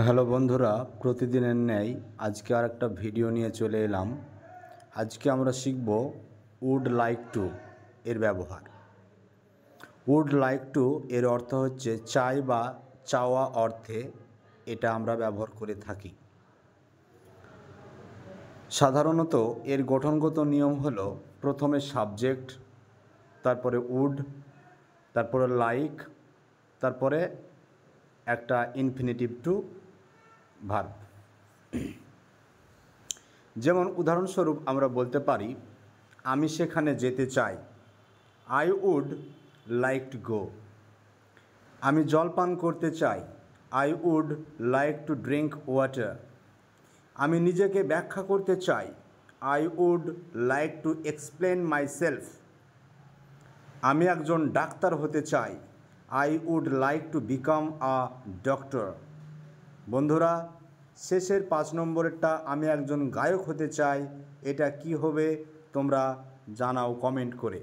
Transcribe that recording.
Hello বন্ধুরা, প্রতিদিনের ন্যায় আজকে আর একটা ভিডিও নিয়ে চলে এলাম। আজকে আমরা শিখব উড লাইক টু এর ব্যবহার। উড লাইক টু এর অর্থ হচ্ছে চাই বা চাওয়া অর্থে এটা আমরা ব্যবহার করে থাকি। সাধারণত এর গঠনগত নিয়ম হলো প্রথমে সাবজেক্ট, তারপরে উড, তারপরে লাইক, তারপরে একটা ইনফিনিটিভ টু ভার্ব। যেমন উদাহরণস্বরূপ আমরা বলতে পারি, আমি সেখানে যেতে চাই, I would like to go. আমি জল পান করতে চাই, I would like to drink water. আমি নিজেকে ব্যাখ্যা করতে চাই, I would like to explain myself. আমি একজন ডাক্তার হতে চাই, I would like to become a doctor. বন্ধুরা, শেষের 5 নম্বরেরটা আমি একজন গায়ক হতে চাই, এটা কি হবে তোমরা জানাও কমেন্ট করে।